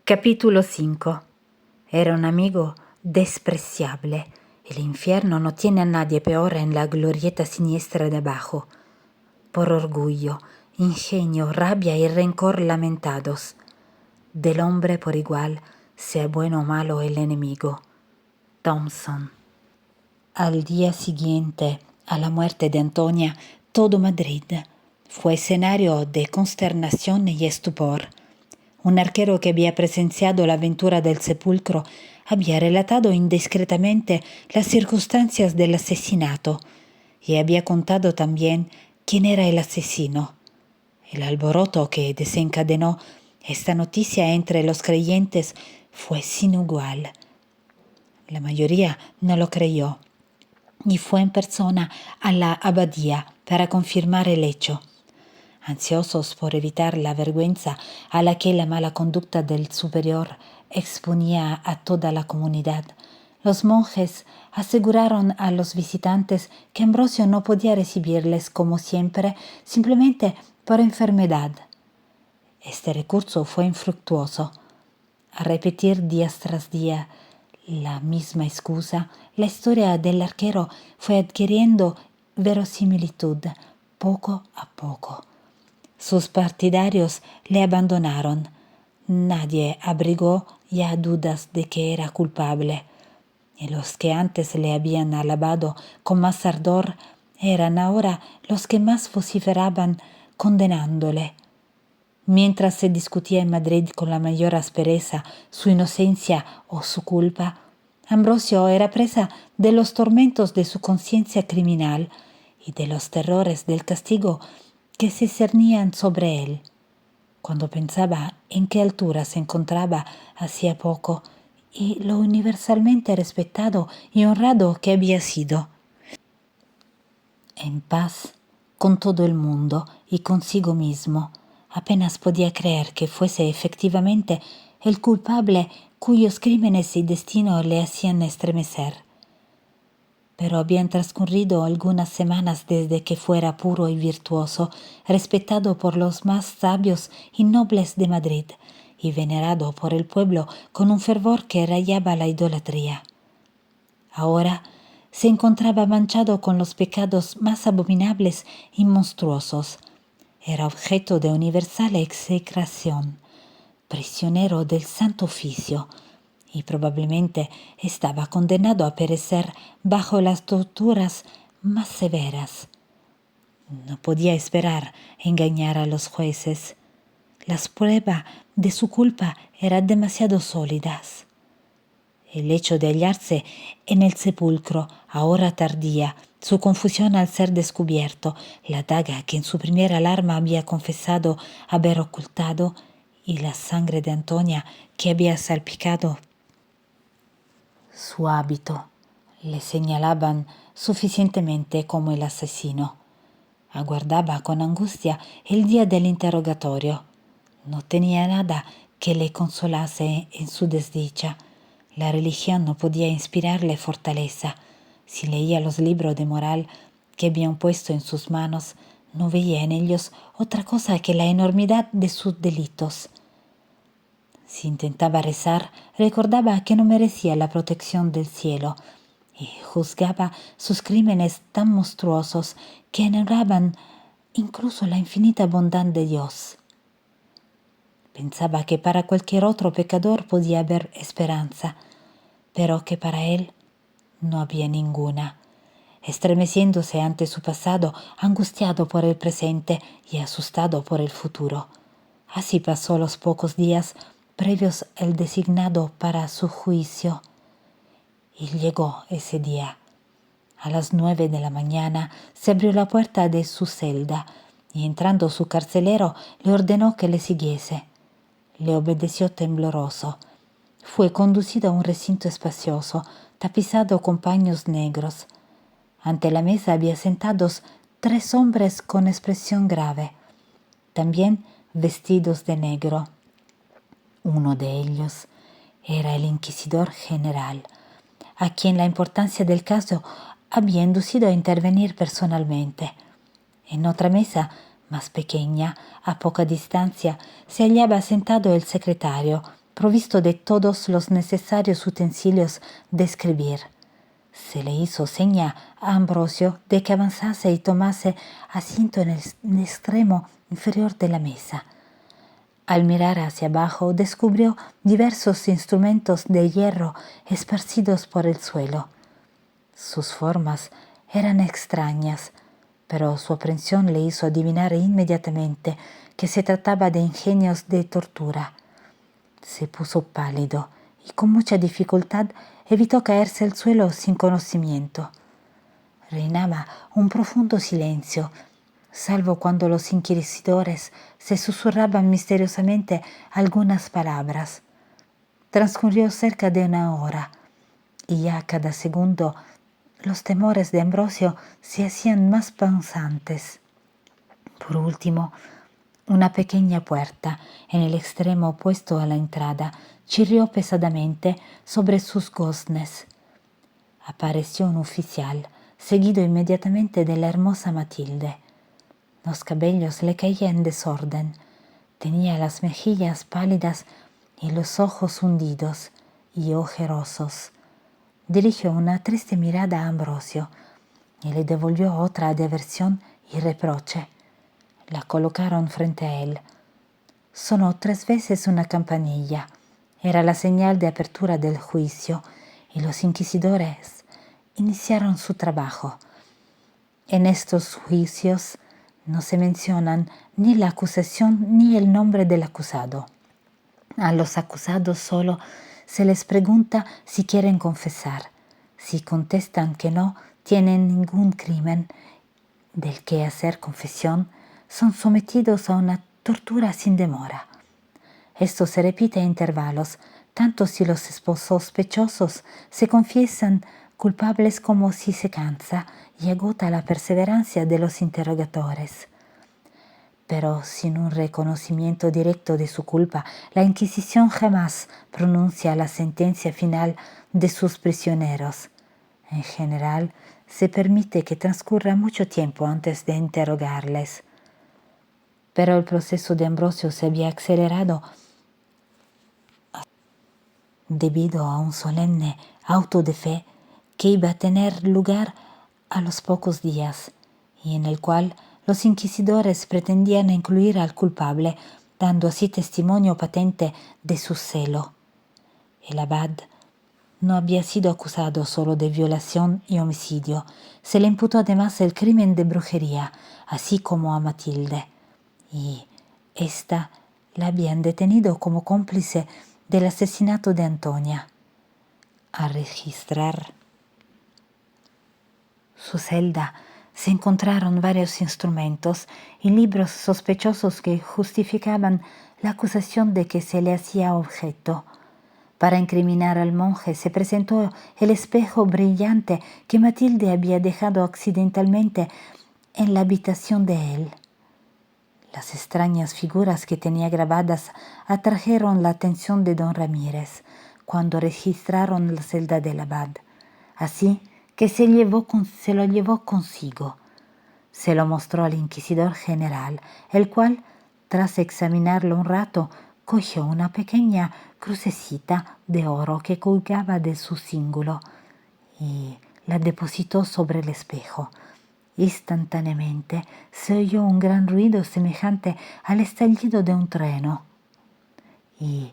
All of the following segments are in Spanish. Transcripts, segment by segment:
Capítulo 5. Era un amigo despreciable. El infierno no tiene a nadie peor en la glorieta siniestra de abajo. Por orgullo, ingenio, rabia y rencor lamentados. Del hombre por igual, sea bueno o malo el enemigo. Thomson. Al día siguiente, a la muerte de Antonia, todo Madrid fue escenario de consternación y estupor. Un arquero que había presenciado la aventura del sepulcro había relatado indiscretamente las circunstancias del asesinato y había contado también quién era el asesino. El alboroto que desencadenó esta noticia entre los creyentes fue sin igual. La mayoría no lo creyó y fue en persona a la abadía para confirmar el hecho. Ansiosos por evitar la vergüenza a la que la mala conducta del superior exponía a toda la comunidad, los monjes aseguraron a los visitantes que Ambrosio no podía recibirles como siempre, simplemente por enfermedad. Este recurso fue infructuoso. A repetir día tras día la misma excusa, la historia del arquero fue adquiriendo verosimilitud poco a poco. Sus partidarios le abandonaron. Nadie abrigó ya dudas de que era culpable. Y los que antes le habían alabado con más ardor eran ahora los que más vociferaban condenándole. Mientras se discutía en Madrid con la mayor aspereza su inocencia o su culpa, Ambrosio era presa de los tormentos de su conciencia criminal y de los terrores del castigo que se cernían sobre él. Cuando pensaba en qué altura se encontraba hacía poco y lo universalmente respetado y honrado que había sido. En paz con todo el mundo y consigo mismo, apenas podía creer que fuese efectivamente el culpable cuyos crímenes y destino le hacían estremecer. Pero habían transcurrido algunas semanas desde que fuera puro y virtuoso, respetado por los más sabios y nobles de Madrid, y venerado por el pueblo con un fervor que rayaba la idolatría. Ahora se encontraba manchado con los pecados más abominables y monstruosos. Era objeto de universal execración, prisionero del Santo Oficio, y probablemente estaba condenado a perecer bajo las torturas más severas. No podía esperar engañar a los jueces. Las pruebas de su culpa eran demasiado sólidas. El hecho de hallarse en el sepulcro a hora tardía, su confusión al ser descubierto, la daga que en su primera alarma había confesado haber ocultado y la sangre de Antonia que había salpicado su hábito, le señalaban suficientemente como el asesino. Aguardaba con angustia el día del interrogatorio. No tenía nada que le consolase en su desdicha. La religión no podía inspirarle fortaleza. Si leía los libros de moral que habían puesto en sus manos, no veía en ellos otra cosa que la enormidad de sus delitos. Si intentaba rezar, recordaba que no merecía la protección del cielo y juzgaba sus crímenes tan monstruosos que anulaban incluso la infinita bondad de Dios. Pensaba que para cualquier otro pecador podía haber esperanza, pero que para él no había ninguna. Estremeciéndose ante su pasado, angustiado por el presente y asustado por el futuro. Así pasó los pocos días previos al designado para su juicio. Y llegó ese día. A las 9 de la mañana se abrió la puerta de su celda y entrando su carcelero le ordenó que le siguiese. Le obedeció tembloroso. Fue conducido a un recinto espacioso, tapizado con paños negros. Ante la mesa había sentados 3 hombres con expresión grave, también vestidos de negro. Uno de ellos era el inquisidor general, a quien la importancia del caso había inducido a intervenir personalmente. En otra mesa, más pequeña, a poca distancia, se hallaba sentado el secretario, provisto de todos los necesarios utensilios de escribir. Se le hizo seña a Ambrosio de que avanzase y tomase asiento en el extremo inferior de la mesa. Al mirar hacia abajo descubrió diversos instrumentos de hierro esparcidos por el suelo. Sus formas eran extrañas, pero su aprensión le hizo adivinar inmediatamente que se trataba de ingenios de tortura. Se puso pálido y con mucha dificultad evitó caerse al suelo sin conocimiento. Reinaba un profundo silencio, salvo cuando los inquisidores se susurraban misteriosamente algunas palabras. Transcurrió cerca de una hora, y ya cada segundo los temores de Ambrosio se hacían más punzantes. Por último, una pequeña puerta en el extremo opuesto a la entrada chirrió pesadamente sobre sus goznes. Apareció un oficial, seguido inmediatamente de la hermosa Matilde. Los cabellos le caían en desorden, tenía las mejillas pálidas y los ojos hundidos y ojerosos. Dirigió una triste mirada a Ambrosio y le devolvió otra de aversión y reproche. La colocaron frente a él. Sonó 3 veces una campanilla. Era la señal de apertura del juicio y los inquisidores iniciaron su trabajo. En estos juicios no se mencionan ni la acusación ni el nombre del acusado. A los acusados solo se les pregunta si quieren confesar. Si contestan que no tienen ningún crimen del que hacer confesión, son sometidos a una tortura sin demora. Esto se repite a intervalos, tanto si los sospechosos se confiesan culpables como si se cansa y agota la perseverancia de los interrogadores. Pero sin un reconocimiento directo de su culpa, la Inquisición jamás pronuncia la sentencia final de sus prisioneros. En general, se permite que transcurra mucho tiempo antes de interrogarles. Pero el proceso de Ambrosio se había acelerado debido a un solemne auto de fe que iba a tener lugar a los pocos días y en el cual los inquisidores pretendían incluir al culpable, dando así testimonio patente de su celo. El abad no había sido acusado solo de violación y homicidio, se le imputó además el crimen de brujería, así como a Matilde, y ésta la habían detenido como cómplice del asesinato de Antonia. A registrar su celda se encontraron varios instrumentos y libros sospechosos que justificaban la acusación de que se le hacía objeto. Para incriminar al monje se presentó el espejo brillante que Matilde había dejado accidentalmente en la habitación de él. Las extrañas figuras que tenía grabadas atrajeron la atención de don Ramírez cuando registraron la celda del abad, así que se lo llevó consigo. Se lo mostró al inquisidor general, el cual, tras examinarlo un rato, cogió una pequeña crucecita de oro que colgaba de su cíngulo y la depositó sobre el espejo. Instantáneamente se oyó un gran ruido semejante al estallido de un trueno y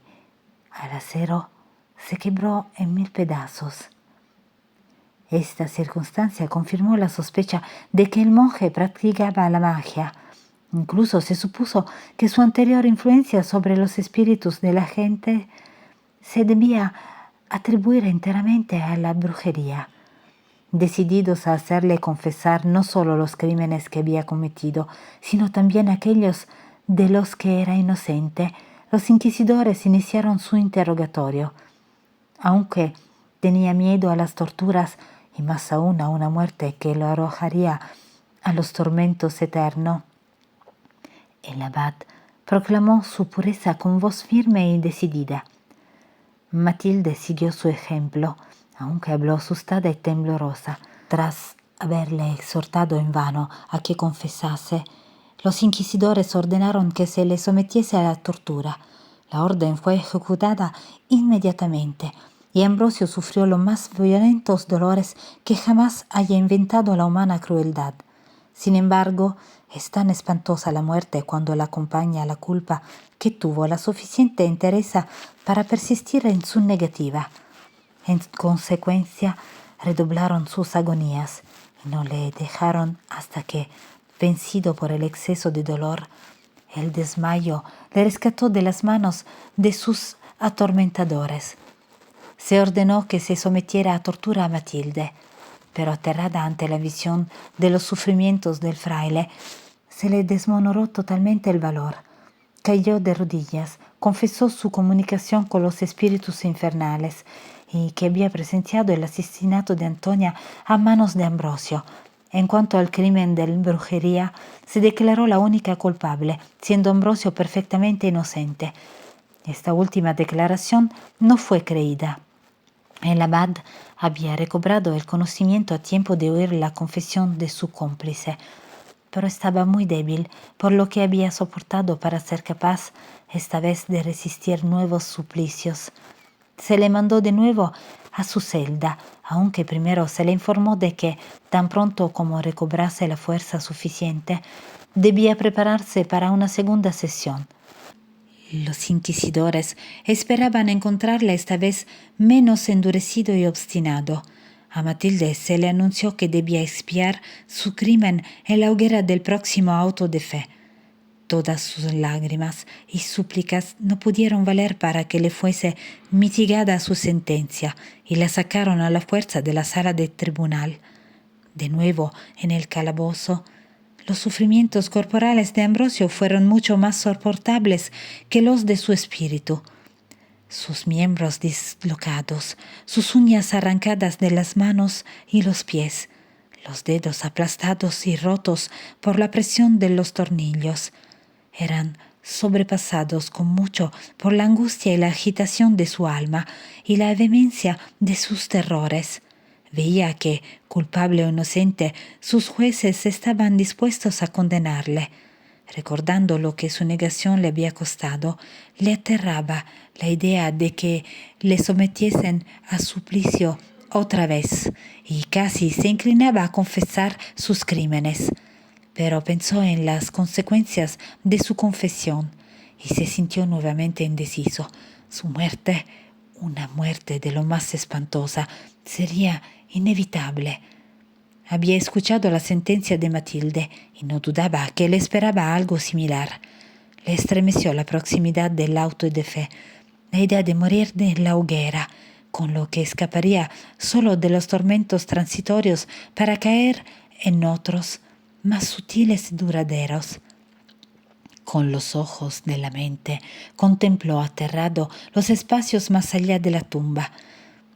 el acero se quebró en 1000 pedazos. Esta circunstancia confirmó la sospecha de que el monje practicaba la magia. Incluso se supuso que su anterior influencia sobre los espíritus de la gente se debía atribuir enteramente a la brujería. Decididos a hacerle confesar no solo los crímenes que había cometido, sino también aquellos de los que era inocente, los inquisidores iniciaron su interrogatorio. Aunque tenía miedo a las torturas y más aún a una muerte que lo arrojaría a los tormentos eternos, el abad proclamó su pureza con voz firme y decidida. Matilde siguió su ejemplo, aunque habló asustada y temblorosa. Tras haberle exhortado en vano a que confesase, los inquisidores ordenaron que se le sometiese a la tortura. La orden fue ejecutada inmediatamente y Ambrosio sufrió los más violentos dolores que jamás haya inventado la humana crueldad. Sin embargo, es tan espantosa la muerte cuando la acompaña la culpa que tuvo la suficiente entereza para persistir en su negativa. En consecuencia, redoblaron sus agonías y no le dejaron hasta que, vencido por el exceso de dolor, el desmayo le rescató de las manos de sus atormentadores. Se ordenó que se sometiera a tortura a Matilde, pero aterrada ante la visión de los sufrimientos del fraile, se le desmonoró totalmente el valor. Cayó de rodillas, confesó su comunicación con los espíritus infernales y que había presenciado el asesinato de Antonia a manos de Ambrosio. En cuanto al crimen de brujería, se declaró la única culpable, siendo Ambrosio perfectamente inocente. Esta última declaración no fue creída. El abad había recobrado el conocimiento a tiempo de oír la confesión de su cómplice, pero estaba muy débil por lo que había soportado para ser capaz esta vez de resistir nuevos suplicios. Se le mandó de nuevo a su celda, aunque primero se le informó de que, tan pronto como recobrase la fuerza suficiente, debía prepararse para una segunda sesión. Los inquisidores esperaban encontrarle esta vez menos endurecido y obstinado. A Matilde se le anunció que debía expiar su crimen en la hoguera del próximo auto de fe. Todas sus lágrimas y súplicas no pudieron valer para que le fuese mitigada su sentencia y la sacaron a la fuerza de la sala de tribunal. De nuevo en el calabozo, los sufrimientos corporales de Ambrosio fueron mucho más soportables que los de su espíritu. Sus miembros dislocados, sus uñas arrancadas de las manos y los pies, los dedos aplastados y rotos por la presión de los tornillos, eran sobrepasados con mucho por la angustia y la agitación de su alma y la vehemencia de sus terrores. Veía que, culpable o inocente, sus jueces estaban dispuestos a condenarle. Recordando lo que su negación le había costado, le aterraba la idea de que le sometiesen a suplicio otra vez, y casi se inclinaba a confesar sus crímenes. Pero pensó en las consecuencias de su confesión y se sintió nuevamente indeciso. Su muerte, una muerte de lo más espantosa, sería inevitable. Había escuchado la sentencia de Matilde y no dudaba que le esperaba algo similar. Le estremeció la proximidad del auto de fe, la idea de morir en la hoguera, con lo que escaparía solo de los tormentos transitorios para caer en otros, más sutiles y duraderos. Con los ojos de la mente contempló aterrado los espacios más allá de la tumba.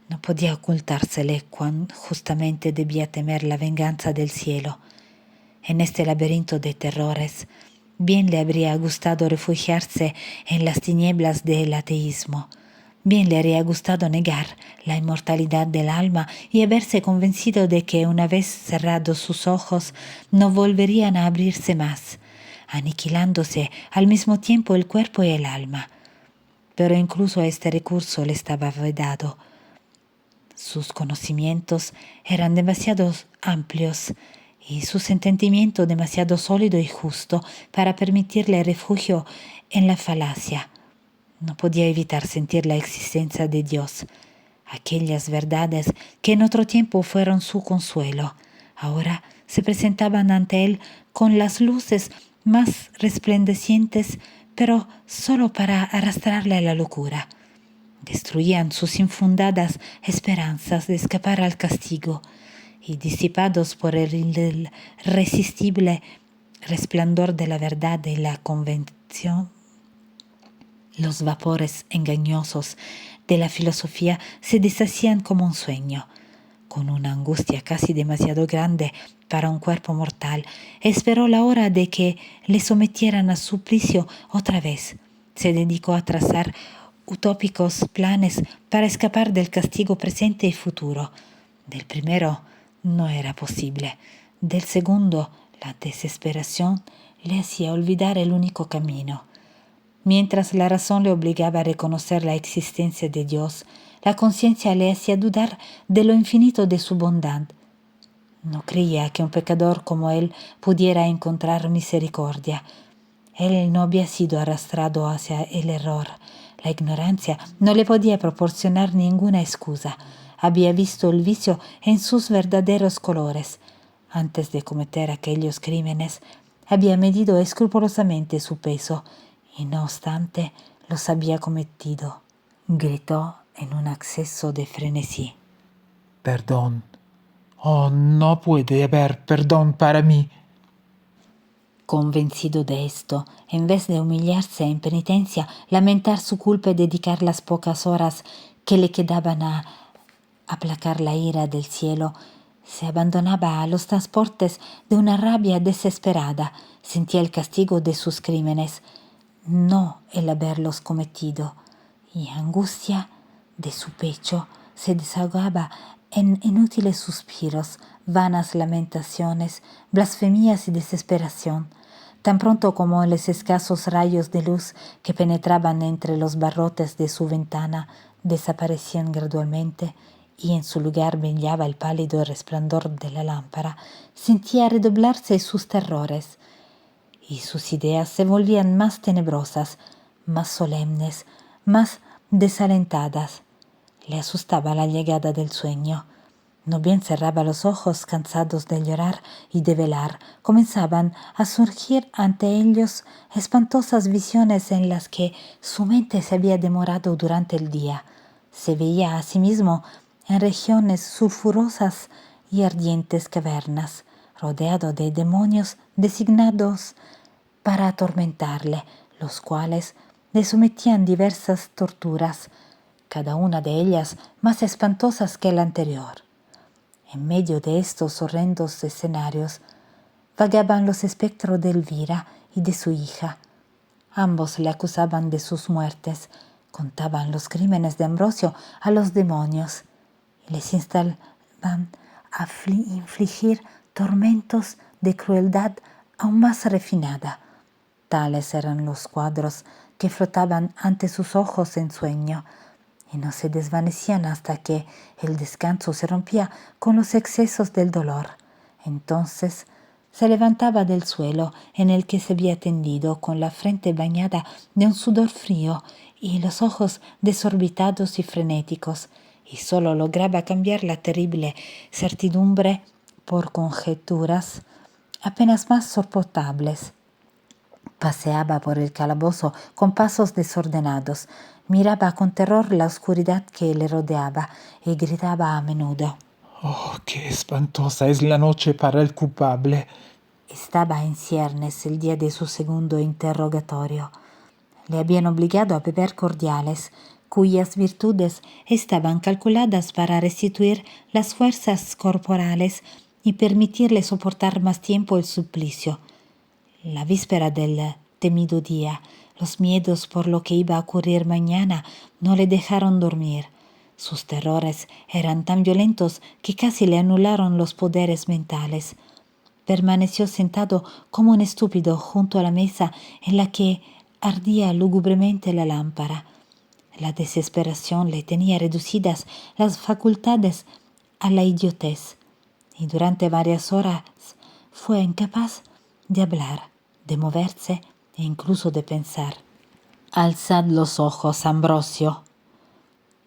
No podía ocultársele cuán justamente debía temer la venganza del cielo. En este laberinto de terrores, bien le habría gustado refugiarse en las tinieblas del ateísmo. Bien le habría gustado negar la inmortalidad del alma y haberse convencido de que una vez cerrados sus ojos no volverían a abrirse más, aniquilándose al mismo tiempo el cuerpo y el alma. Pero incluso este recurso le estaba vedado. Sus conocimientos eran demasiado amplios y su entendimiento demasiado sólido y justo para permitirle refugio en la falacia. No podía evitar sentir la existencia de Dios. Aquellas verdades que en otro tiempo fueron su consuelo, ahora se presentaban ante él con las luces más resplandecientes, pero solo para arrastrarle a la locura. Destruían sus infundadas esperanzas de escapar al castigo, y disipados por el irresistible resplandor de la verdad y la convención, los vapores engañosos de la filosofía se deshacían como un sueño. Con una angustia casi demasiado grande para un cuerpo mortal, esperó la hora de que le sometieran a suplicio otra vez. Se dedicó a trazar utópicos planes para escapar del castigo presente y futuro. Del primero no era posible. Del segundo, la desesperación le hacía olvidar el único camino. Mientras la razón le obligaba a reconocer la existencia de Dios, la conciencia le hacía dudar de lo infinito de su bondad. No creía que un pecador como él pudiera encontrar misericordia. Él no había sido arrastrado hacia el error. La ignorancia no le podía proporcionar ninguna excusa. Había visto el vicio en sus verdaderos colores. Antes de cometer aquellos crímenes, había medido escrupulosamente su peso y no obstante los había cometido. Gritó en un acceso de frenesí. Perdón. Oh, no puede haber perdón para mí. Convencido de esto, en vez de humillarse en penitencia, lamentar su culpa y dedicar las pocas horas que le quedaban a aplacar la ira del cielo, se abandonaba a los transportes de una rabia desesperada. Sentía el castigo de sus crímenes, no el haberlos cometido, y angustia de su pecho se desahogaba en inútiles suspiros, vanas lamentaciones, blasfemías y desesperación. Tan pronto como los escasos rayos de luz que penetraban entre los barrotes de su ventana desaparecían gradualmente y en su lugar brillaba el pálido resplandor de la lámpara, sentía redoblarse sus terrores y sus ideas se volvían más tenebrosas, más solemnes, más desalentadas. Le asustaba la llegada del sueño. No bien cerraba los ojos, cansados de llorar y de velar, comenzaban a surgir ante ellos espantosas visiones en las que su mente se había demorado durante el día. Se veía a sí mismo en regiones sulfurosas y ardientes cavernas, rodeado de demonios designados para atormentarle, los cuales le sometían diversas torturas, cada una de ellas más espantosas que la anterior. En medio de estos horrendos escenarios vagaban los espectros de Elvira y de su hija. Ambos le acusaban de sus muertes, contaban los crímenes de Ambrosio a los demonios y les instaban a infligir tormentos de crueldad aún más refinada. Tales eran los cuadros que flotaban ante sus ojos en sueño y no se desvanecían hasta que el descanso se rompía con los excesos del dolor. Entonces se levantaba del suelo en el que se había tendido, con la frente bañada de un sudor frío y los ojos desorbitados y frenéticos, y solo lograba cambiar la terrible certidumbre por conjeturas apenas más soportables. Paseaba por el calabozo con pasos desordenados, miraba con terror la oscuridad que le rodeaba y gritaba a menudo. Oh, qué espantosa es la noche para el culpable. Estaba en ciernes el día de su segundo interrogatorio. Le habían obligado a beber cordiales, cuyas virtudes estaban calculadas para restituir las fuerzas corporales y permitirle soportar más tiempo el suplicio. La víspera del temido día, los miedos por lo que iba a ocurrir mañana no le dejaron dormir. Sus terrores eran tan violentos que casi le anularon los poderes mentales. Permaneció sentado como un estúpido junto a la mesa en la que ardía lúgubremente la lámpara. La desesperación le tenía reducidas las facultades a la idiotez, y durante varias horas fue incapaz de hablar, de moverse e incluso de pensar. «Alzad los ojos, Ambrosio»,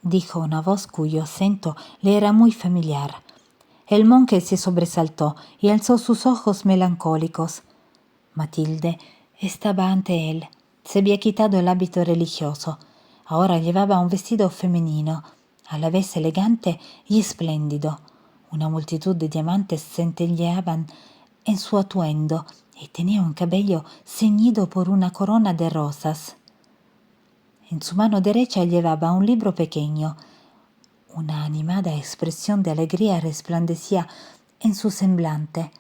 dijo una voz cuyo acento le era muy familiar. El monje se sobresaltó y alzó sus ojos melancólicos. Matilde estaba ante él. Se había quitado el hábito religioso. Ahora llevaba un vestido femenino, a la vez elegante y espléndido. Una multitud de diamantes centelleaban en su atuendo y tenía un cabello ceñido por una corona de rosas. En su mano derecha llevaba un libro pequeño. Una animada expresión de alegría resplandecía en su semblante,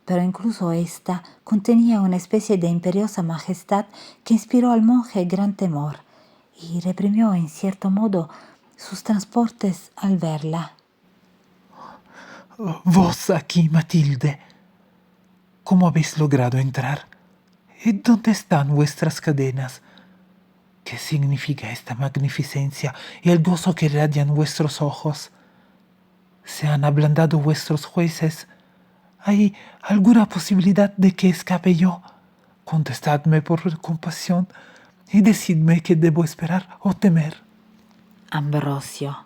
pero incluso ésta contenía una especie de imperiosa majestad que inspiró al monje gran temor y reprimió en cierto modo sus transportes al verla. Oh, vos aquí, Matilde. ¿Cómo habéis logrado entrar? ¿Y dónde están vuestras cadenas? ¿Qué significa esta magnificencia y el gozo que irradian vuestros ojos? ¿Se han ablandado vuestros jueces? ¿Hay alguna posibilidad de que escape yo? Contestadme por compasión y decidme qué debo esperar o temer. Ambrosio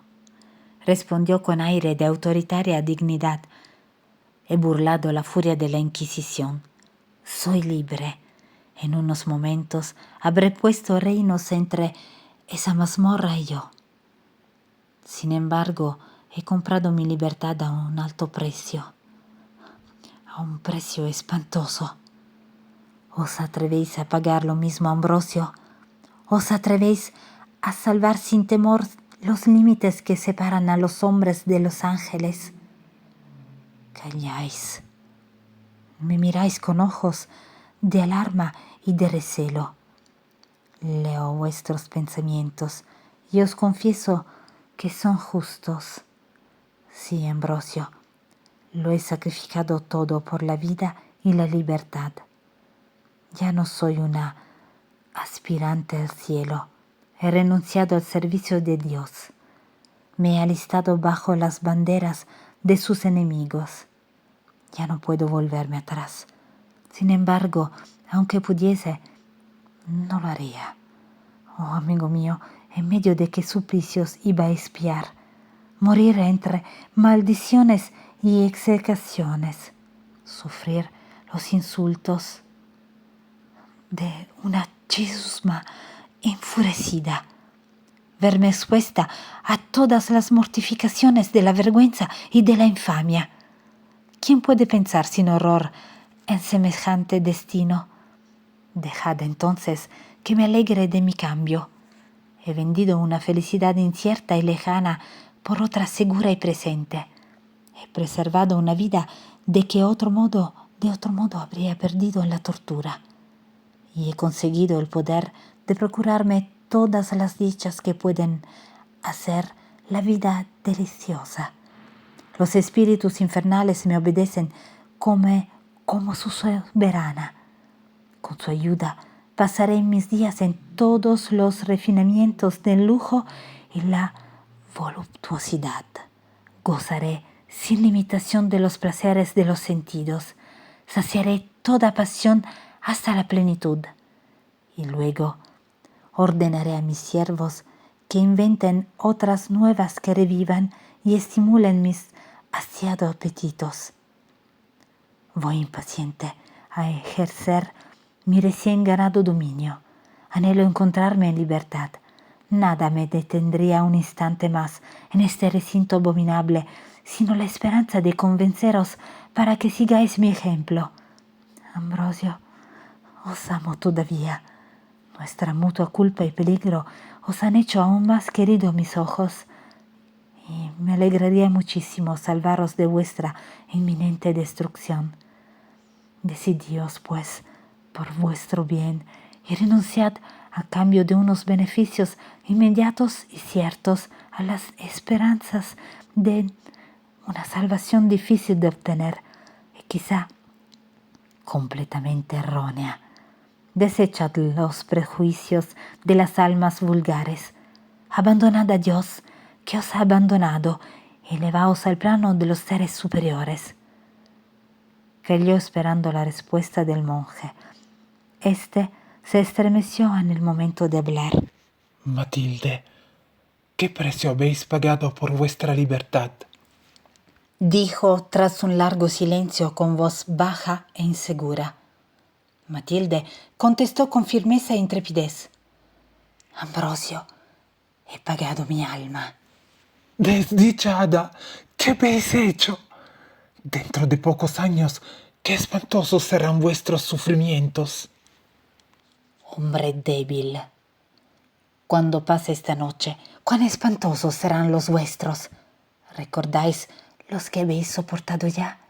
respondió con aire de autoritaria dignidad. He burlado la furia de la Inquisición. Soy libre. En unos momentos habré puesto reinos entre esa mazmorra y yo. Sin embargo, he comprado mi libertad a un alto precio, a un precio espantoso. ¿Os atrevéis a pagar lo mismo, Ambrosio? ¿Os atrevéis a salvar sin temor los límites que separan a los hombres de los ángeles? Calláis. Me miráis con ojos de alarma y de recelo. Leo vuestros pensamientos y os confieso que son justos. Sí, Ambrosio, lo he sacrificado todo por la vida y la libertad. Ya no soy una aspirante al cielo. He renunciado al servicio de Dios. Me he alistado bajo las banderas de sus enemigos. Ya no puedo volverme atrás. Sin embargo, aunque pudiese, no lo haría. Oh, amigo mío, en medio de qué suplicios iba a expiar. Morir entre maldiciones y execraciones. Sufrir los insultos de una chusma enfurecida. Verme expuesta a todas las mortificaciones de la vergüenza y de la infamia. ¿Quién puede pensar sin horror en semejante destino? Dejad entonces que me alegre de mi cambio. He vendido una felicidad incierta y lejana por otra segura y presente. He preservado una vida de otro modo habría perdido en la tortura. Y he conseguido el poder de procurarme todas las dichas que pueden hacer la vida deliciosa. Los espíritus infernales me obedecen como su soberana. Con su ayuda pasaré mis días en todos los refinamientos del lujo y la voluptuosidad. Gozaré sin limitación de los placeres de los sentidos. Saciaré toda pasión hasta la plenitud. Y luego ordenaré a mis siervos que inventen otras nuevas que revivan y estimulen mis hastiados apetitos. Voy impaciente a ejercer mi recién ganado dominio. Anhelo encontrarme en libertad. Nada me detendría un instante más en este recinto abominable, sino la esperanza de convenceros para que sigáis mi ejemplo. Ambrosio, os amo todavía. Nuestra mutua culpa y peligro os han hecho aún más querido mis ojos, y me alegraría muchísimo salvaros de vuestra inminente destrucción. Decidíos, pues, por vuestro bien, y renunciad a cambio de unos beneficios inmediatos y ciertos a las esperanzas de una salvación difícil de obtener y quizá completamente errónea. Desechad los prejuicios de las almas vulgares. Abandonad a Dios, que os ha abandonado, y elevaos al plano de los seres superiores. Calló esperando la respuesta del monje. Este se estremeció en el momento de hablar. Matilde, ¿qué precio habéis pagado por vuestra libertad? Dijo tras un largo silencio con voz baja e insegura. Matilde contestó con firmeza e intrepidez. Ambrosio, he pagado mi alma. Desdichada, ¿qué habéis hecho? Dentro de pocos años, qué espantosos serán vuestros sufrimientos. Hombre débil. Cuando pase esta noche, cuán espantosos serán los vuestros. ¿Recordáis los que habéis soportado ya?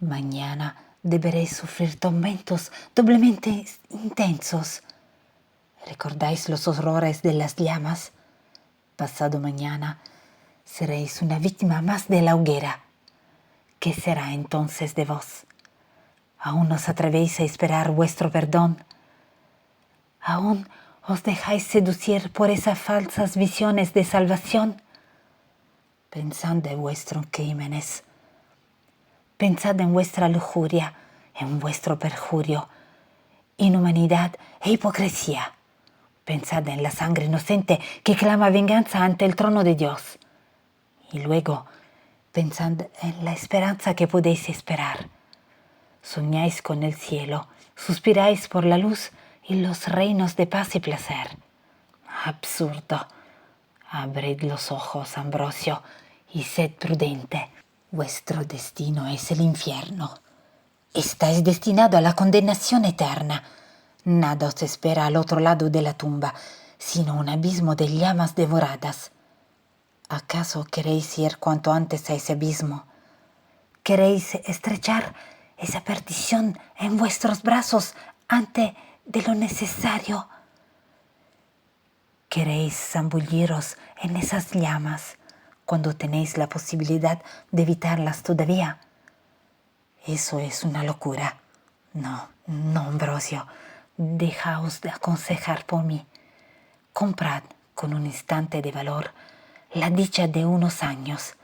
Mañana deberéis sufrir tormentos doblemente intensos. ¿Recordáis los horrores de las llamas? Pasado mañana seréis una víctima más de la hoguera. ¿Qué será entonces de vos? ¿Aún os atrevéis a esperar vuestro perdón? ¿Aún ¿Os dejáis seducir por esas falsas visiones de salvación? Pensad en vuestros crímenes. Pensad en vuestra lujuria, en vuestro perjurio, inhumanidad e hipocresía. Pensad en la sangre inocente que clama venganza ante el trono de Dios. Y luego, pensad en la esperanza que podéis esperar. Soñáis con el cielo, suspiráis por la luz y los reinos de paz y placer. Absurdo. Abrid los ojos, Ambrosio, y sed prudente. Vuestro destino es el infierno. Estáis destinado a la condenación eterna. Nada os espera al otro lado de la tumba, sino un abismo de llamas devoradas. ¿Acaso queréis ir cuanto antes a ese abismo? ¿Queréis estrechar esa perdición en vuestros brazos antes de lo necesario? ¿Queréis zambulliros en esas llamas cuando tenéis la posibilidad de evitarlas todavía? Eso es una locura. No, Ambrosio, dejaos de aconsejar por mí. Comprad con un instante de valor la dicha de unos años.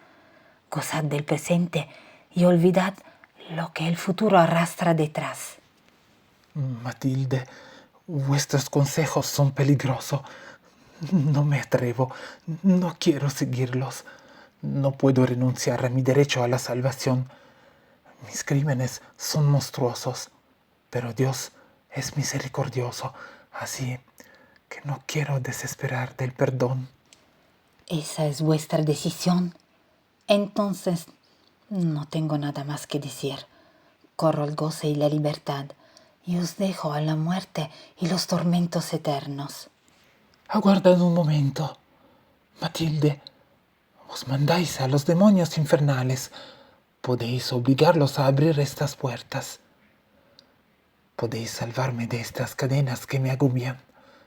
Gozad del presente y olvidad lo que el futuro arrastra detrás. Matilde, vuestros consejos son peligrosos. No me atrevo, no quiero seguirlos. No puedo renunciar a mi derecho a la salvación. Mis crímenes son monstruosos, pero Dios es misericordioso, así que no quiero desesperar del perdón. ¿Esa es vuestra decisión? Entonces, no tengo nada más que decir. Corro el goce y la libertad, y os dejo a la muerte y los tormentos eternos. Aguardad un momento. Matilde, os mandáis a los demonios infernales. Podéis obligarlos a abrir estas puertas. Podéis salvarme de estas cadenas que me agobian.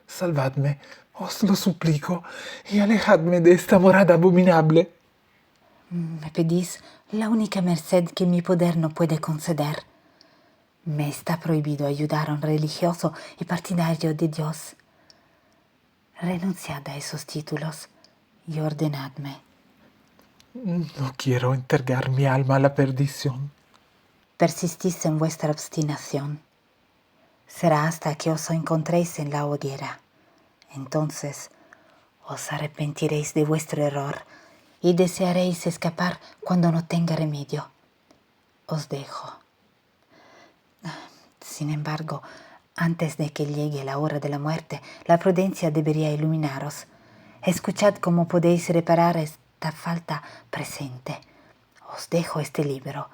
Salvadme, os lo suplico, y alejadme de esta morada abominable. Me pedís la única merced que mi poder no puede conceder. Me está prohibido ayudar a un religioso y partidario de Dios. Renunciad a esos títulos y ordenadme. No quiero entregar mi alma a la perdición. Persistís en vuestra obstinación. Será hasta que os encontréis en la hoguera. Entonces os arrepentiréis de vuestro error y desearéis escapar cuando no tenga remedio. Os dejo. Sin embargo, antes de que llegue la hora de la muerte, la prudencia debería iluminaros. Escuchad cómo podéis reparar esta falta presente. Os dejo este libro.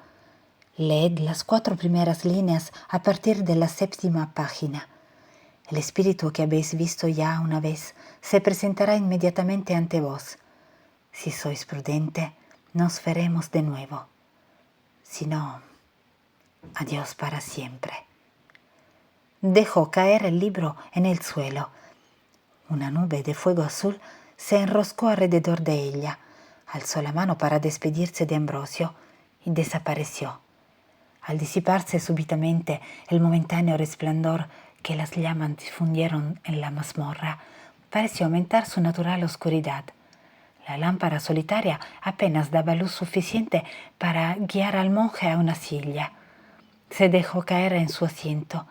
Leed las 4 primeras líneas a partir de la 7ª página. El espíritu que habéis visto ya una vez se presentará inmediatamente ante vos. Si sois prudente, nos veremos de nuevo. Si no, adiós para siempre. Dejó caer el libro en el suelo. Una nube de fuego azul se enroscó alrededor de ella, alzó la mano para despedirse de Ambrosio y desapareció. Al disiparse súbitamente el momentáneo resplandor que las llamas difundieron en la mazmorra, pareció aumentar su natural oscuridad. La lámpara solitaria apenas daba luz suficiente para guiar al monje a una silla. Se dejó caer en su asiento,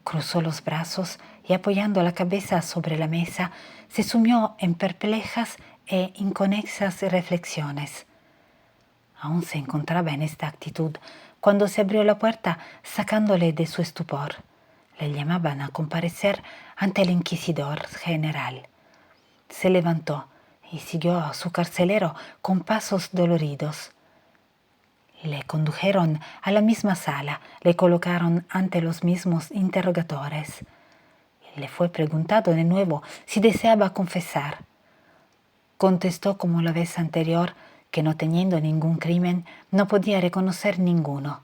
cruzó los brazos y apoyando la cabeza sobre la mesa, se sumió en perplejas e inconexas reflexiones. Aún se encontraba en esta actitud cuando se abrió la puerta sacándole de su estupor. Le llamaban a comparecer ante el inquisidor general. Se levantó y siguió a su carcelero con pasos doloridos. Le condujeron a la misma sala, le colocaron ante los mismos interrogadores. Le fue preguntado de nuevo si deseaba confesar. Contestó como la vez anterior que no teniendo ningún crimen no podía reconocer ninguno.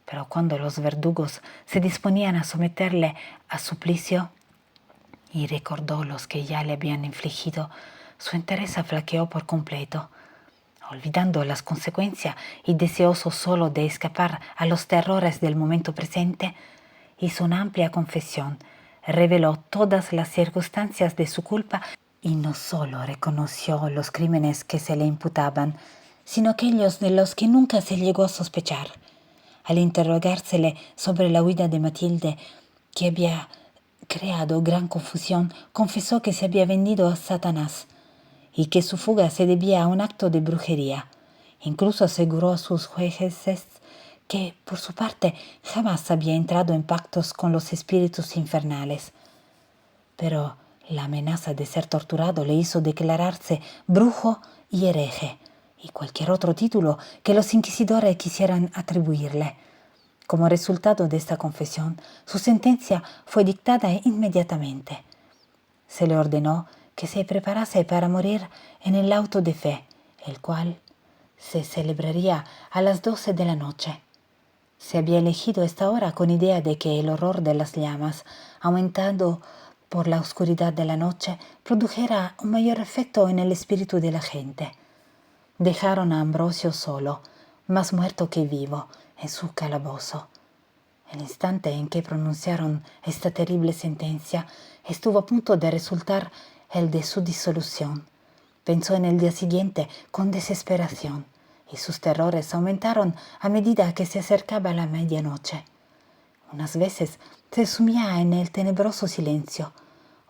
Pero cuando los verdugos se disponían a someterle a suplicio y recordó los que ya le habían infligido, su entereza flaqueó por completo. Olvidando las consecuencias y deseoso solo de escapar a los terrores del momento presente, hizo una amplia confesión, reveló todas las circunstancias de su culpa y no solo reconoció los crímenes que se le imputaban, sino aquellos de los que nunca se llegó a sospechar. Al interrogársele sobre la huida de Matilde, que había creado gran confusión, confesó que se había vendido a Satanás y que su fuga se debía a un acto de brujería. Incluso aseguró a sus jueces que, por su parte, jamás había entrado en pactos con los espíritus infernales. Pero la amenaza de ser torturado le hizo declararse brujo y hereje, y cualquier otro título que los inquisidores quisieran atribuirle. Como resultado de esta confesión, su sentencia fue dictada inmediatamente. Se le ordenó que se preparase para morir en el auto de fe, el cual se celebraría a las 12 de la noche. Se había elegido esta hora con idea de que el horror de las llamas, aumentado por la oscuridad de la noche, produjera un mayor efecto en el espíritu de la gente. Dejaron a Ambrosio solo, más muerto que vivo, en su calabozo. El instante en que pronunciaron esta terrible sentencia estuvo a punto de resultar el de su disolución. Pensó en el día siguiente con desesperación, y sus terrores aumentaron a medida que se acercaba la medianoche. Unas veces se sumía en el tenebroso silencio,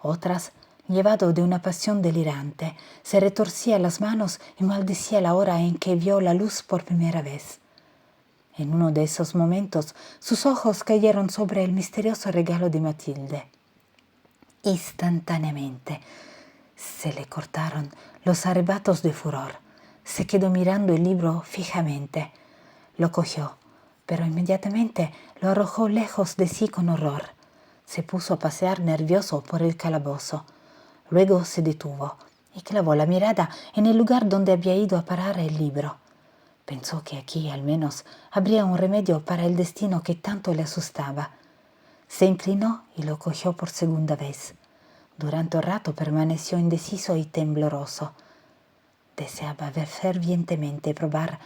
otras, llevado de una pasión delirante, se retorcía las manos y maldecía la hora en que vio la luz por primera vez. En uno de esos momentos, sus ojos cayeron sobre el misterioso regalo de Matilde. Instantáneamente se le cortaron los arrebatos de furor. Se quedó mirando el libro fijamente. Lo cogió, pero inmediatamente lo arrojó lejos de sí con horror. Se puso a pasear nervioso por el calabozo. Luego se detuvo y clavó la mirada en el lugar donde había ido a parar el libro. Pensó que aquí al menos habría un remedio para el destino que tanto le asustaba. Se inclinó y lo cogió por segunda vez. Durante un rato permaneció indeciso y tembloroso. Deseaba fervientemente probar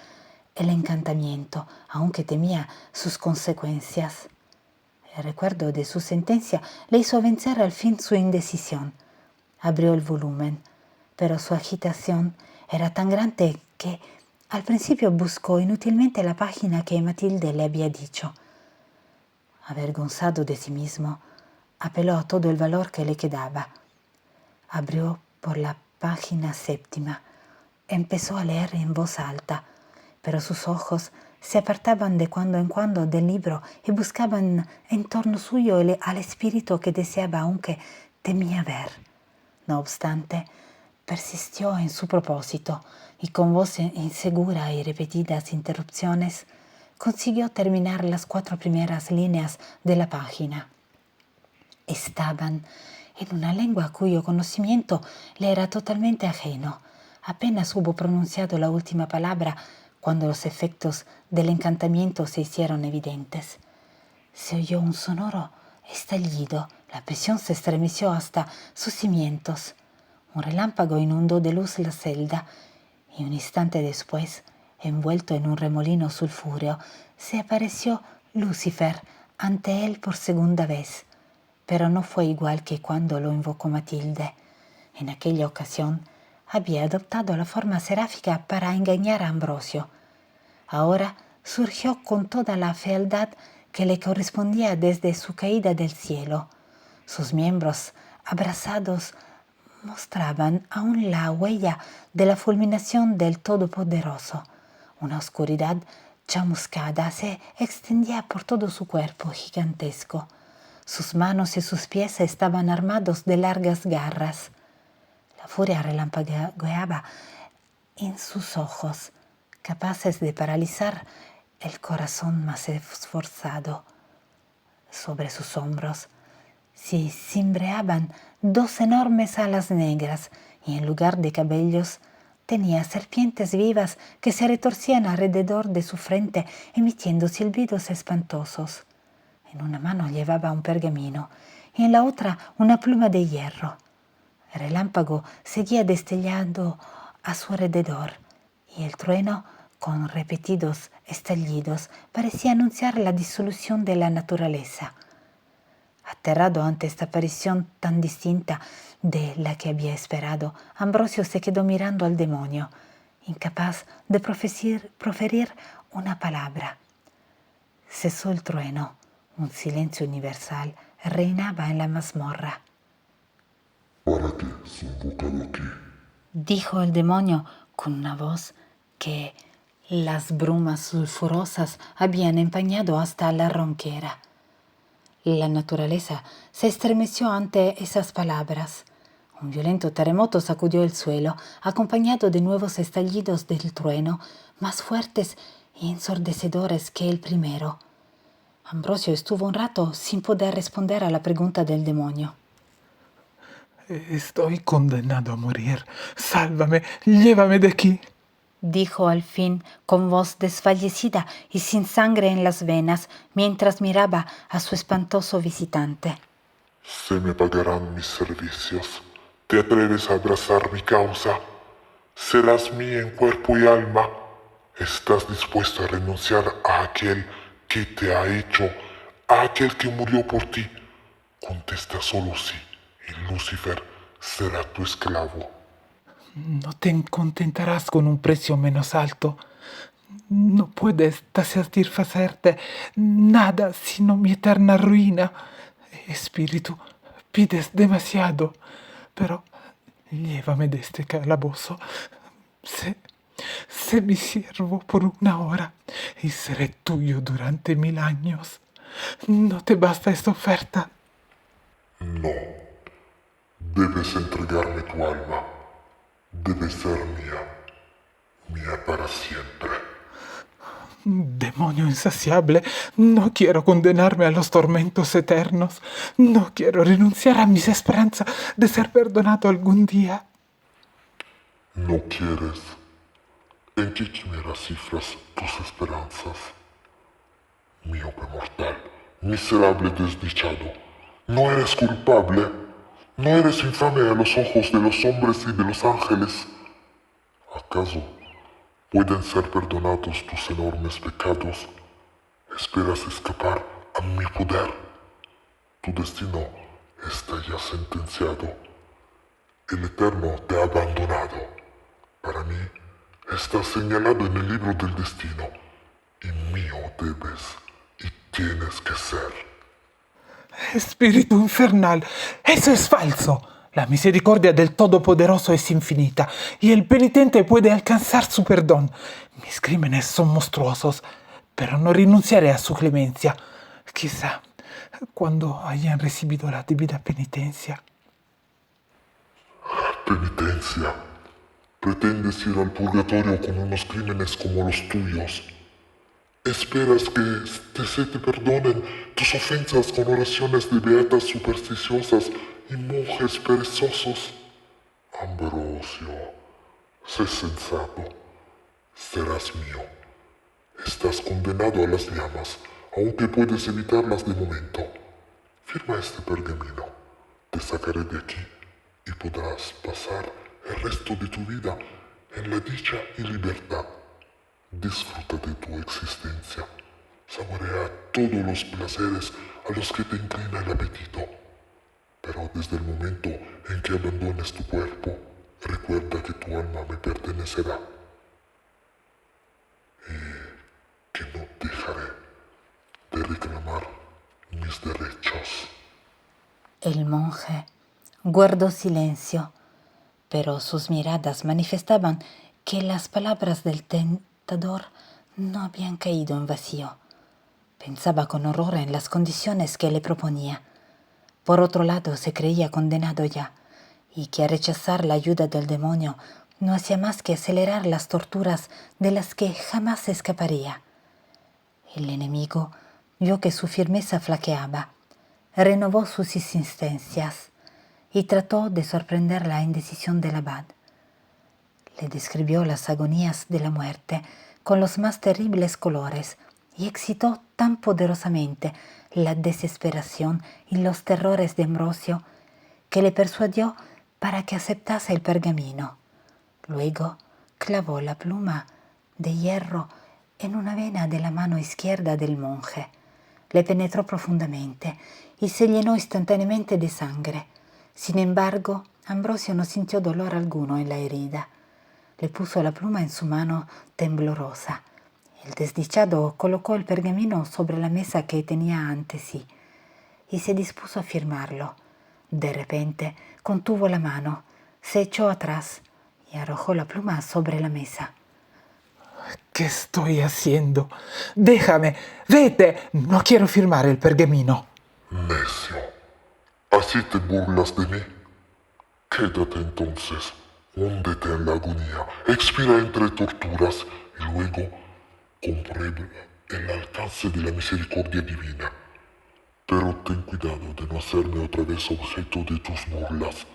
el encantamiento, aunque temía sus consecuencias. El recuerdo de su sentencia le hizo vencer al fin su indecisión. Abrió el volumen, pero su agitación era tan grande que al principio buscó inútilmente la página que Matilde le había dicho. Avergonzado de sí mismo, apeló a todo el valor que le quedaba. Abrió por la página 7. Empezó a leer en voz alta, pero sus ojos se apartaban de cuando en cuando del libro y buscaban en torno suyo al espíritu que deseaba, aunque temía ver. No obstante, persistió en su propósito y con voz insegura y repetidas interrupciones consiguió terminar las 4 primeras líneas de la página. Estaban en una lengua cuyo conocimiento le era totalmente ajeno. Apenas hubo pronunciado la última palabra cuando los efectos del encantamiento se hicieron evidentes. Se oyó un sonoro estallido, la prisión se estremeció hasta sus cimientos. Un relámpago inundó de luz la celda y un instante después, envuelto en un remolino sulfúreo, se apareció Lucifer ante él por segunda vez. Pero no fue igual que cuando lo invocó Matilde. En aquella ocasión había adoptado la forma seráfica para engañar a Ambrosio. Ahora surgió con toda la fealdad que le correspondía desde su caída del cielo. Sus miembros abrasados mostraban aún la huella de la fulminación del Todopoderoso. Una oscuridad chamuscada se extendía por todo su cuerpo gigantesco. Sus manos y sus pies estaban armados de largas garras. La furia relampagueaba en sus ojos, capaces de paralizar el corazón más esforzado. Sobre sus hombros se cimbreaban 2 enormes alas negras y en lugar de cabellos tenía serpientes vivas que se retorcían alrededor de su frente emitiendo silbidos espantosos. En una mano llevaba un pergamino y en la otra una pluma de hierro. El relámpago seguía destellando a su alrededor y el trueno, con repetidos estallidos, parecía anunciar la disolución de la naturaleza. Aterrado ante esta aparición tan distinta de la que había esperado, Ambrosio se quedó mirando al demonio, incapaz de proferir una palabra. Cesó el trueno, un silencio universal reinaba en la mazmorra. ¿Para qué has invocado aquí? Dijo el demonio con una voz que las brumas sulfurosas habían empañado hasta la ronquera. La naturaleza se estremeció ante esas palabras. Un violento terremoto sacudió el suelo, acompañado de nuevos estallidos del trueno, más fuertes y ensordecedores que el primero. Ambrosio estuvo un rato sin poder responder a la pregunta del demonio. Estoy condenado a morir. Sálvame, llévame de aquí. Dijo al fin con voz desfallecida y sin sangre en las venas, mientras miraba a su espantoso visitante. Se me pagarán mis servicios. ¿Te atreves a abrazar mi causa? Serás mía en cuerpo y alma. ¿Estás dispuesto a renunciar a aquel que te ha hecho, a aquel que murió por ti? Contesta solo sí, y Lucifer será tu esclavo. No te contentarás con un precio menos alto. No puedes satisfacerte nada sino mi eterna ruina. Espíritu, pides demasiado, pero llévame de este calabozo. Sé mi siervo por una hora y seré tuyo durante 1000 años. ¿No te basta esta oferta? No, debes entregarme tu alma. Debes ser mía para siempre. Demonio insaciable, no quiero condenarme a los tormentos eternos. No quiero renunciar a mis esperanzas de ser perdonado algún día. ¿No quieres? ¿En qué quimera cifras tus esperanzas? Miope mortal, miserable desdichado, no eres culpable, no eres infame a los ojos de los hombres y de los ángeles. ¿Acaso pueden ser perdonados tus enormes pecados? ¿Esperas escapar a mi poder? Tu destino está ya sentenciado. El Eterno te ha abandonado. Para mí, estás señalado en el libro del destino, y mío debes y tienes que ser. Espíritu infernal, eso es falso. La misericordia del Todopoderoso es infinita y el penitente puede alcanzar su perdón. Mis crímenes son monstruosos, pero no renunciaré a su clemencia. Quizá cuando hayan recibido la debida penitencia. Penitencia. Pretendes ir al purgatorio con unos crímenes como los tuyos. Esperas que se te perdonen tus ofensas con oraciones de beatas supersticiosas y monjes perezosos. Ambrosio, sé sensato. Serás mío. Estás condenado a las llamas, aunque puedes evitarlas de momento. Firma este pergamino. Te sacaré de aquí y podrás pasar el resto de tu vida en la dicha y libertad. Disfruta de tu existencia. Saborea todos los placeres a los que te inclina el apetito. Pero desde el momento en que abandones tu cuerpo, recuerda que tu alma me pertenecerá. Y que no dejaré de reclamar mis derechos. El monje guardó silencio, pero sus miradas manifestaban que las palabras del tentador no habían caído en vacío. Pensaba con horror en las condiciones que le proponía. Por otro lado, se creía condenado ya, y que a rechazar la ayuda del demonio no hacía más que acelerar las torturas de las que jamás se escaparía. El enemigo vio que su firmeza flaqueaba, renovó sus insistencias y trató de sorprender la indecisión del abad. Le describió las agonías de la muerte con los más terribles colores y excitó tan poderosamente la desesperación y los terrores de Ambrosio que le persuadió para que aceptase el pergamino. Luego clavó la pluma de hierro en una vena de la mano izquierda del monje. le penetró profundamente y se llenó instantáneamente de sangre. Sin embargo, Ambrosio no sintió dolor alguno en la herida. Le puso la pluma en su mano temblorosa. El desdichado colocó el pergamino sobre la mesa que tenía ante sí y se dispuso a firmarlo. De repente contuvo la mano, se echó atrás y arrojó la pluma sobre la mesa. ¿Qué estoy haciendo? Déjame, vete, no quiero firmar el pergamino. Necio, ¿así te burlas de mí? Quédate entonces, húndete en la agonía, expira entre torturas y luego comprueba el alcance de la misericordia divina. Pero ten cuidado de no hacerme otra vez objeto de tus burlas.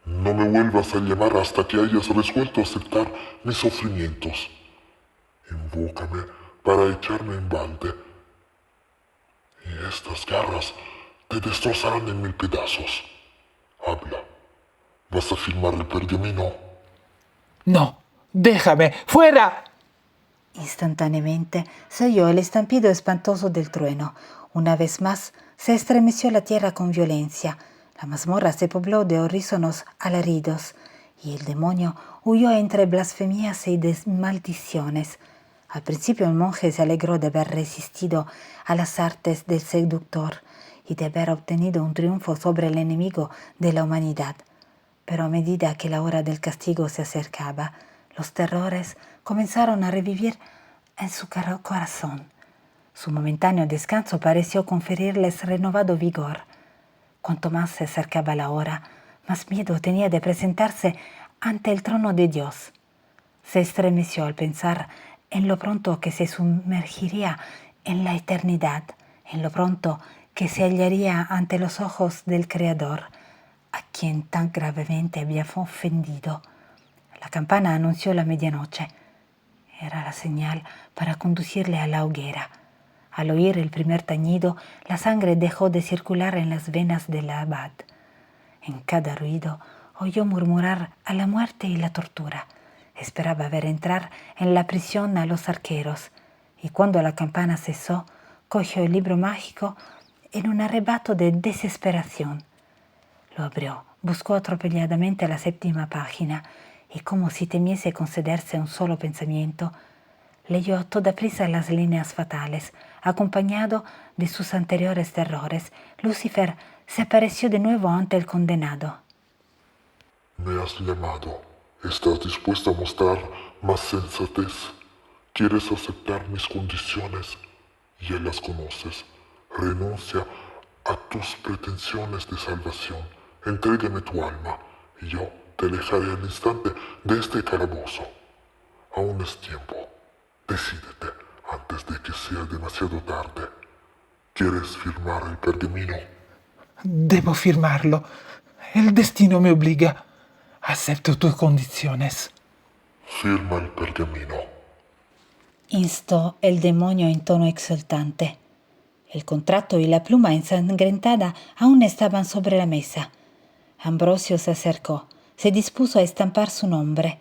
No me vuelvas a llamar hasta que hayas resuelto aceptar mis sufrimientos. Invócame para echarme en balde. Y estas garras te destrozarán en 1000 pedazos. Habla. ¿Vas a firmar el pergamino? No, déjame, fuera. Instantáneamente se oyó el estampido espantoso del trueno. Una vez más se estremeció la tierra con violencia. La mazmorra se pobló de horrísonos alaridos y el demonio huyó entre blasfemias y maldiciones. Al principio el monje se alegró de haber resistido a las artes del seductor y de haber obtenido un triunfo sobre el enemigo de la humanidad. Pero a medida que la hora del castigo se acercaba, los terrores comenzaron a revivir en su corazón. Su momentáneo descanso pareció conferirles renovado vigor. Cuanto más se acercaba la hora, más miedo tenía de presentarse ante el trono de Dios. Se estremeció al pensar en lo pronto que se sumergiría en la eternidad, en lo pronto que se hallaría ante los ojos del Creador, a quien tan gravemente había ofendido. La campana anunció la medianoche. Era la señal para conducirle a la hoguera. Al oír el primer tañido, la sangre dejó de circular en las venas del abad. En cada ruido oyó murmurar a la muerte y la tortura. Esperaba ver entrar en la prisión a los arqueros, y cuando la campana cesó, cogió el libro mágico en un arrebato de desesperación. Lo abrió, buscó atropelladamente la 7ª página y, como si temiese concederse un solo pensamiento, leyó a toda prisa las líneas fatales. Acompañado de sus anteriores terrores, Lucifer se apareció de nuevo ante el condenado. Me has llamado. ¿Estás dispuesto a mostrar más sensatez? ¿Quieres aceptar mis condiciones? Ya las conoces. Renuncia a tus pretensiones de salvación. Entrégame tu alma y yo te alejaré al instante de este calabozo. Aún es tiempo. Decídete antes de que sea demasiado tarde. ¿Quieres firmar el pergamino? Debo firmarlo. El destino me obliga. Acepto tus condiciones. Firma el pergamino. Instó el demonio en tono exultante. El contrato y la pluma ensangrentada aún estaban sobre la mesa. Ambrosio se acercó, se dispuso a estampar su nombre.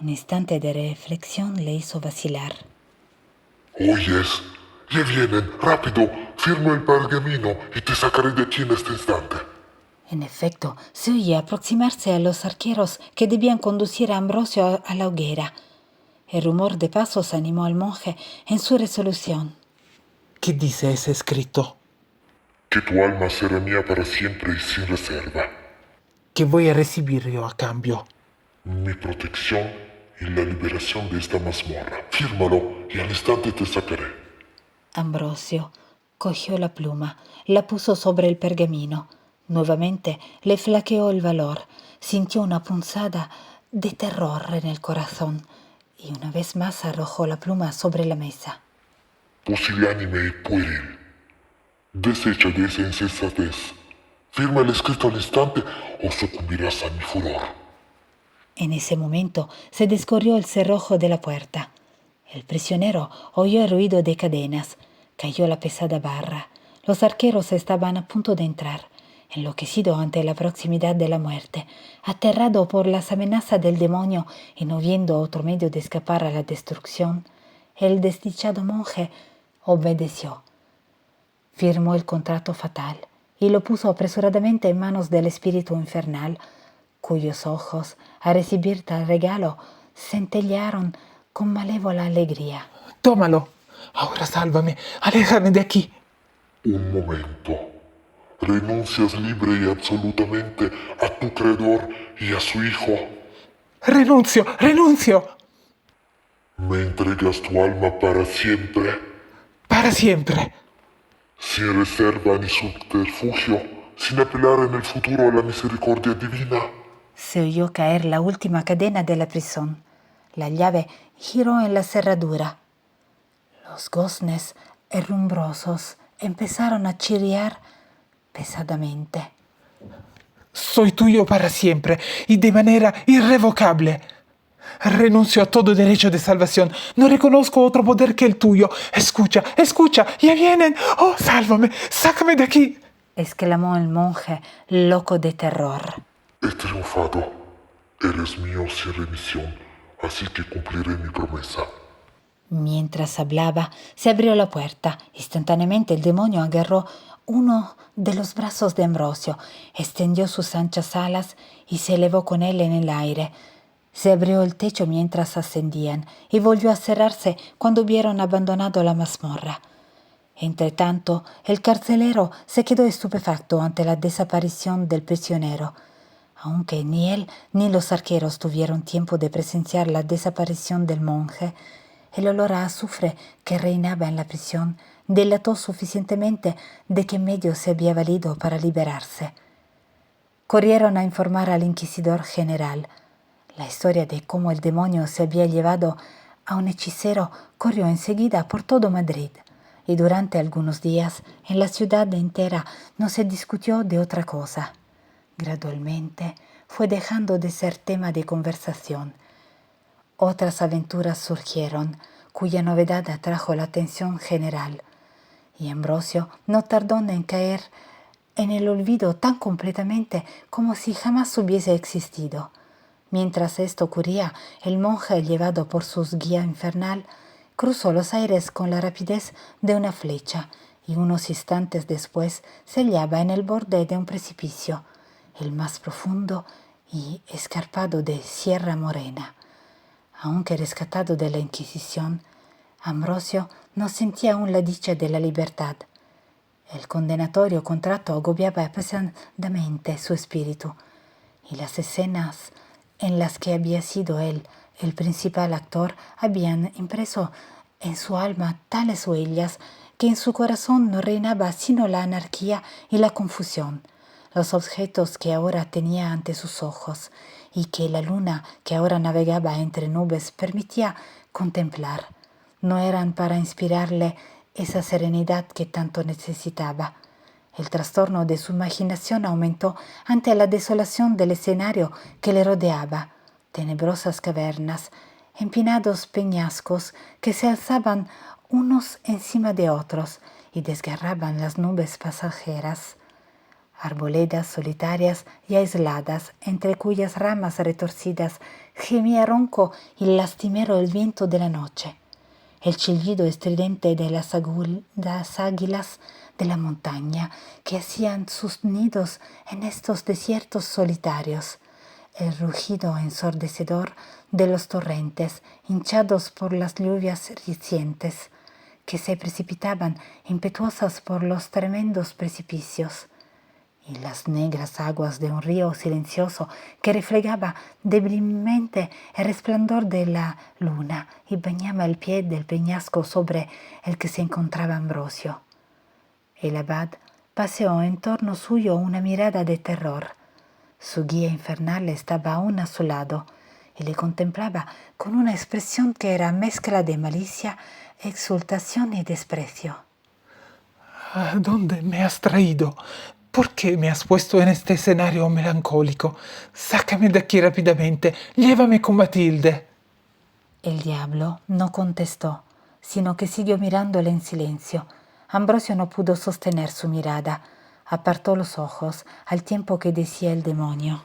Un instante de reflexión le hizo vacilar. Oyes, ya vienen, rápido, firma el pergamino y te sacaré de aquí en este instante. En efecto, se oía aproximarse a los arqueros que debían conducir a Ambrosio a la hoguera. El rumor de pasos animó al monje en su resolución. ¿Qué dice ese escrito? Que tu alma será mía para siempre y sin reserva. ¿Qué voy a recibir yo a cambio? Mi protección y la liberación de esta mazmorra. Fírmalo y al instante te sacaré. Ambrosio cogió la pluma, la puso sobre el pergamino. Nuevamente le flaqueó el valor, sintió una punzada de terror en el corazón y una vez más arrojó la pluma sobre la mesa. Pusilánime y pueril. Desecha de esa insensatez. Firma el escrito al instante o sucumbirás a mi furor. En ese momento se descorrió el cerrojo de la puerta. El prisionero oyó el ruido de cadenas. Cayó la pesada barra. Los arqueros estaban a punto de entrar. Enloquecido ante la proximidad de la muerte, aterrado por las amenazas del demonio y no viendo otro medio de escapar a la destrucción, el desdichado monje obedeció. Firmó el contrato fatal y lo puso apresuradamente en manos del espíritu infernal, cuyos ojos, al recibir tal regalo, centellearon con malévola alegría. Tómalo. Ahora sálvame. Aléjame de aquí. Un momento. Renuncias libre y absolutamente a tu creador y a su hijo. Renuncio, renuncio. Me entregas tu alma para siempre, Para siempre. sin reserva ni subterfugio, sin apelar en el futuro a la misericordia divina. Se oyó caer la última cadena de la prisión. La llave giró en la cerradura. Los goznes herrumbrosos empezaron a chirriar pesadamente. Soy tuyo para siempre y de manera irrevocable. Renuncio a todo derecho de salvación. No reconozco otro poder que el tuyo. Escucha, escucha, ya vienen. Oh, sálvame, sácame de aquí. Exclamó el monje, loco de terror. He triunfado. Eres mío sin remisión, así que cumpliré mi promesa. Mientras hablaba, se abrió la puerta. Instantáneamente el demonio agarró uno de los brazos de Ambrosio, extendió sus anchas alas y se elevó con él en el aire. Se abrió el techo mientras ascendían y volvió a cerrarse cuando hubieron abandonado la mazmorra. Entretanto, el carcelero se quedó estupefacto ante la desaparición del prisionero. Aunque ni él ni los arqueros tuvieron tiempo de presenciar la desaparición del monje, el olor a azufre que reinaba en la prisión delató suficientemente de qué medio se había valido para liberarse. Corrieron a informar al inquisidor general. La historia de cómo el demonio se había llevado a un hechicero corrió enseguida por todo Madrid, y durante algunos días en la ciudad entera no se discutió de otra cosa. Gradualmente fue dejando de ser tema de conversación. Otras aventuras surgieron, cuya novedad atrajo la atención general, y Ambrosio no tardó en caer en el olvido tan completamente como si jamás hubiese existido. Mientras esto ocurría, el monje, llevado por su guía infernal, cruzó los aires con la rapidez de una flecha, y unos instantes después se hallaba en el borde de un precipicio, el más profundo y escarpado de Sierra Morena. Aunque rescatado de la Inquisición, Ambrosio no sentía aún la dicha de la libertad. El condenatorio contrato agobiaba pesadamente su espíritu, y las escenas en las que había sido él el principal actor habían impreso en su alma tales huellas que en su corazón no reinaba sino la anarquía y la confusión. Los objetos que ahora tenía ante sus ojos y que la luna que ahora navegaba entre nubes permitía contemplar, no eran para inspirarle esa serenidad que tanto necesitaba. El trastorno de su imaginación aumentó ante la desolación del escenario que le rodeaba. Tenebrosas cavernas, empinados peñascos que se alzaban unos encima de otros y desgarraban las nubes pasajeras. Arboledas solitarias y aisladas, entre cuyas ramas retorcidas gemía ronco y lastimero el viento de la noche. El chillido estridente de las águilas de la montaña que hacían sus nidos en estos desiertos solitarios, el rugido ensordecedor de los torrentes hinchados por las lluvias recientes que se precipitaban impetuosas por los tremendos precipicios, y las negras aguas de un río silencioso que reflejaba debrilmente el resplandor de la luna y bañaba el pie del peñasco sobre el que se encontraba Ambrosio. El abad paseó en torno suyo una mirada de terror. Su guía infernal estaba aún a su lado y le contemplaba con una expresión que era mezcla de malicia, exultación y desprecio. ¿A dónde me has traído? ¿Por qué me has puesto en este escenario melancólico? Sácame de aquí rápidamente. Llévame con Matilde. El diablo no contestó, sino que siguió mirándole en silencio. Ambrosio no pudo sostener su mirada. Apartó los ojos al tiempo que decía el demonio: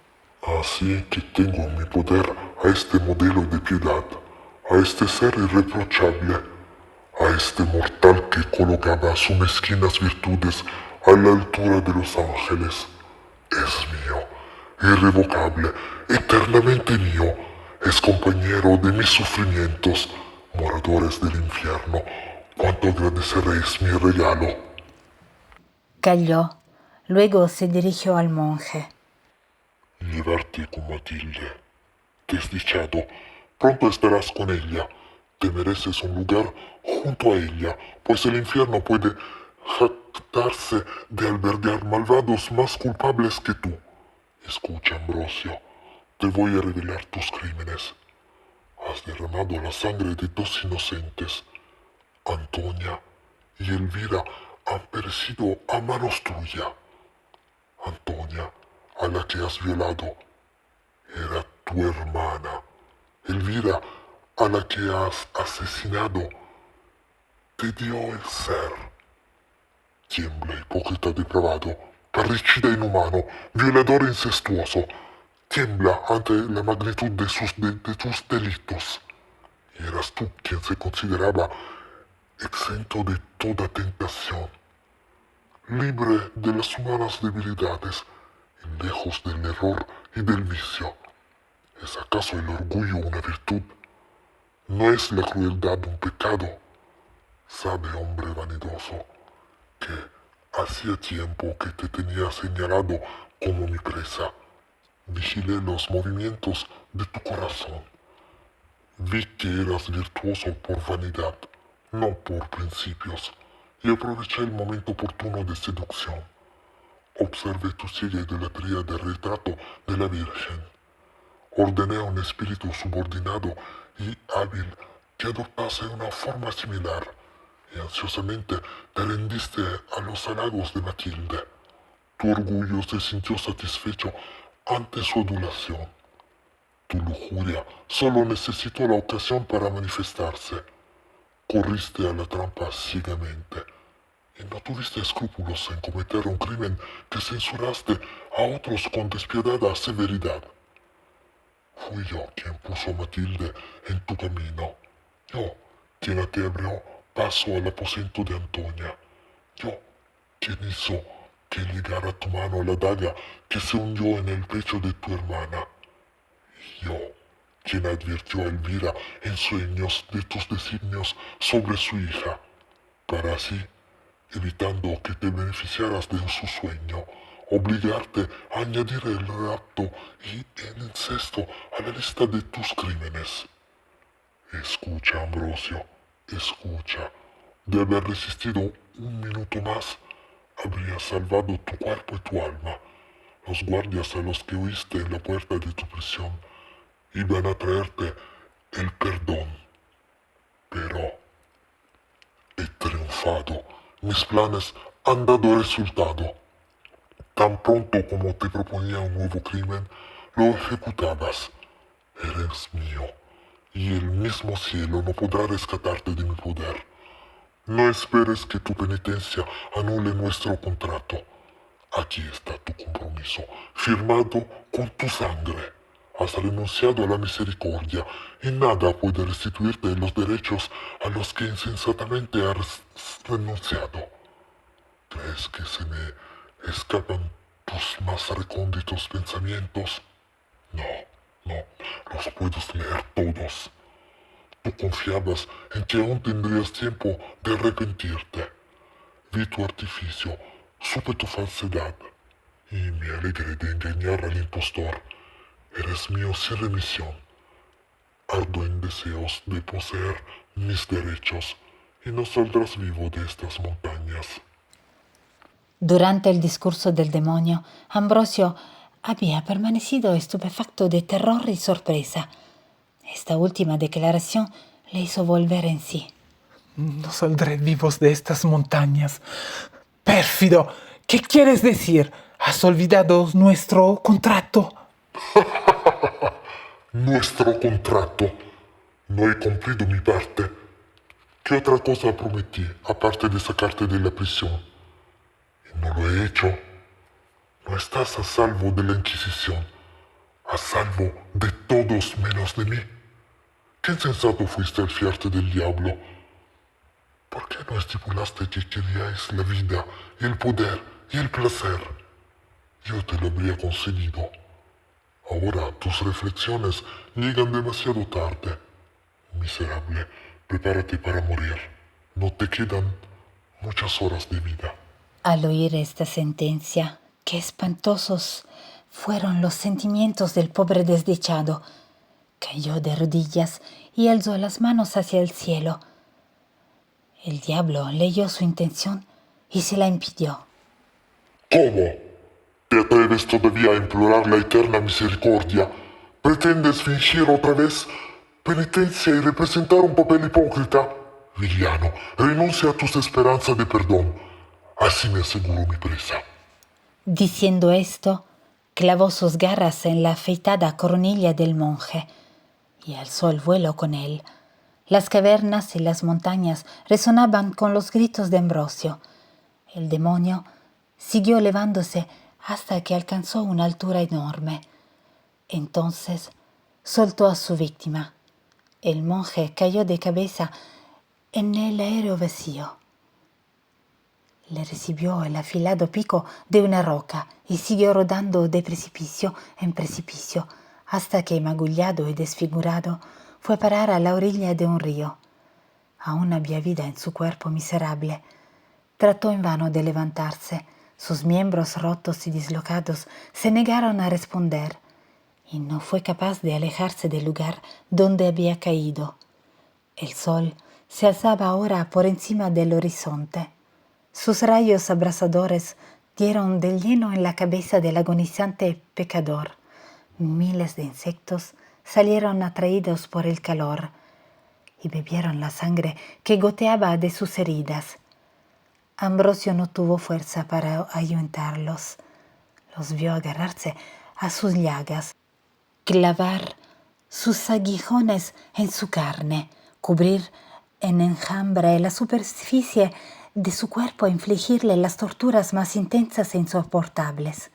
Así que tengo en mi poder a este modelo de piedad, a este ser irreprochable, a este mortal que colocaba sus mezquinas virtudes a la altura de los ángeles. Es mío, irrevocable, eternamente mío, es compañero de mis sufrimientos, moradores del infierno. Cuánto agradeceréis mi regalo. Calló. Luego se dirigió al monje. Llevarte con Matilde. Desdichado, pronto estarás con ella. Te mereces un lugar junto a ella, pues el infierno puede jactarse de albergar malvados más culpables que tú. Escucha, Ambrosio, te voy a revelar tus crímenes. Has derramado la sangre de dos inocentes. Antonia y Elvira han perecido a manos tuyas. Antonia, a la que has violado, era tu hermana. Elvira, a la que has asesinado, te dio el ser. Tiembla, hipócrita depravado, parricida inhumano, violador incestuoso. Tiembla ante la magnitud de tus delitos. Y eras tú quien se consideraba exento de toda tentación, libre de las humanas debilidades y lejos del error y del vicio. ¿Es acaso el orgullo una virtud? ¿No es la crueldad un pecado? Sabe, hombre vanidoso, que hacía tiempo que te tenía señalado como mi presa. Vigilé los movimientos de tu corazón. Vi que eras virtuoso por vanidad, no por principios, y aproveché el momento oportuno de seducción. Observé tu ciega idolatría del retrato de la Virgen. Ordené a un espíritu subordinado y hábil que adoptase una forma similar, y ansiosamente te rendiste a los halagos de Matilde. Tu orgullo se sintió satisfecho ante su adulación. Tu lujuria solo necesitó la ocasión para manifestarse. Corriste a la trampa ciegamente y no tuviste escrúpulos en cometer un crimen que censuraste a otros con despiadada severidad. Fui yo quien puso a Matilde en tu camino. Yo quien te abrió paso al aposento de Antonia. Yo quien hizo que ligara tu mano a la daga que se hundió en el pecho de tu hermana. Yo, quien advirtió a Elvira en sueños de tus designios sobre su hija, para así, evitando que te beneficiaras de su sueño, obligarte a añadir el rapto y el incesto a la lista de tus crímenes. Escucha, Ambrosio, escucha. De haber resistido un minuto más, habrías salvado tu cuerpo y tu alma. Los guardias a los que oíste en la puerta de tu prisión iban a traerte el perdón. Pero he triunfado. Mis planes han dado resultado. Tan pronto como te proponía un nuevo crimen, lo ejecutabas. Eres mío, y el mismo cielo no podrá rescatarte de mi poder. No esperes que tu penitencia anule nuestro contrato. Aquí está tu compromiso, firmado con tu sangre. Has renunciado a la misericordia y nada puede restituirte los derechos a los que insensatamente has renunciado. ¿Crees que se me escapan tus más recónditos pensamientos? No, no, los puedes leer todos. Tú confiabas en que aún tendrías tiempo de arrepentirte. Vi tu artificio, supe tu falsedad y me alegré de engañar al impostor. Eres mío sin remisión. Ardo en deseos de poseer mis derechos y no saldrás vivo de estas montañas. Durante el discurso del demonio, Ambrosio había permanecido estupefacto de terror y sorpresa. Esta última declaración le hizo volver en sí. No saldré vivos de estas montañas. Pérfido, ¿qué quieres decir? ¿Has olvidado nuestro contrato? Nuestro contrato. No he cumplido mi parte. ¿Qué otra cosa prometí aparte de sacarte de la prisión? Y no lo he hecho. No estás a salvo de la Inquisición, a salvo de todos menos de mí. Qué insensato fuiste al fiarte del diablo. ¿Por qué no estipulaste que queríais la vida y el poder y el placer? Yo te lo habría concedido. Ahora tus reflexiones llegan demasiado tarde. Miserable, prepárate para morir. No te quedan muchas horas de vida. Al oír esta sentencia, qué espantosos fueron los sentimientos del pobre desdichado. Cayó de rodillas y alzó las manos hacia el cielo. El diablo leyó su intención y se la impidió. ¿Cómo? ¿Te atreves todavía a implorar la eterna misericordia? ¿Pretendes fingir otra vez penitencia y representar un papel hipócrita? Villano, renuncia a tus esperanzas de perdón. Así me aseguro mi presa. Diciendo esto, clavó sus garras en la afeitada coronilla del monje y alzó el vuelo con él. Las cavernas y las montañas resonaban con los gritos de Ambrosio. El demonio siguió elevándose hasta que alcanzó una altura enorme. Entonces soltó a su víctima. El monje cayó de cabeza en el aéreo vacío. Le recibió el afilado pico de una roca y siguió rodando de precipicio en precipicio hasta que, magullado y desfigurado, fue a parar a la orilla de un río. Aún había vida en su cuerpo miserable. Trató en vano de levantarse. Sus miembros rotos y dislocados se negaron a responder y no fue capaz de alejarse del lugar donde había caído. El sol se alzaba ahora por encima del horizonte. Sus rayos abrasadores dieron de lleno en la cabeza del agonizante pecador. Miles de insectos salieron atraídos por el calor y bebieron la sangre que goteaba de sus heridas. Ambrosio no tuvo fuerza para ahuyentarlos. Los vio agarrarse a sus llagas, clavar sus aguijones en su carne, cubrir en enjambre la superficie de su cuerpo e infligirle las torturas más intensas e insoportables.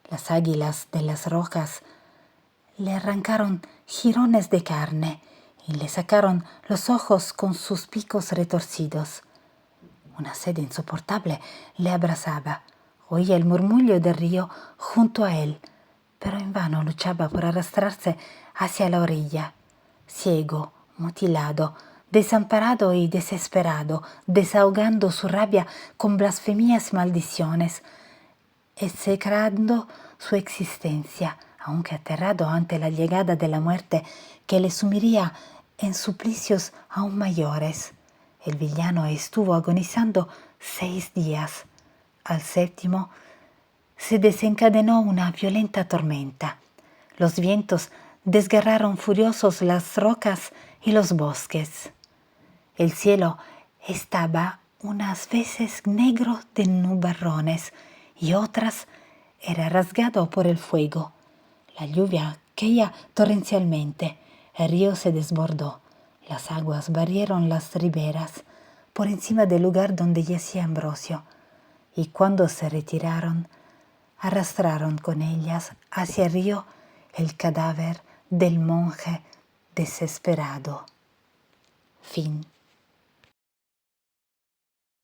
Las águilas de las rocas le arrancaron jirones de carne y le sacaron los ojos con sus picos retorcidos. Una sed insoportable le abrazaba. Oía el murmullo del río junto a él, pero en vano luchaba por arrastrarse hacia la orilla. Ciego, mutilado, desamparado y desesperado, desahogando su rabia con blasfemias y maldiciones, execrando su existencia, aunque aterrado ante la llegada de la muerte que le sumiría en suplicios aún mayores. El villano estuvo agonizando 6 días. Al 7º se desencadenó una violenta tormenta. Los vientos desgarraron furiosos las rocas y los bosques. El cielo estaba unas veces negro de nubarrones y otras era rasgado por el fuego. La lluvia caía torrencialmente, el río se desbordó, las aguas barrieron las riberas por encima del lugar donde yacía Ambrosio, y cuando se retiraron, arrastraron con ellas hacia el río el cadáver del monje desesperado. Fin.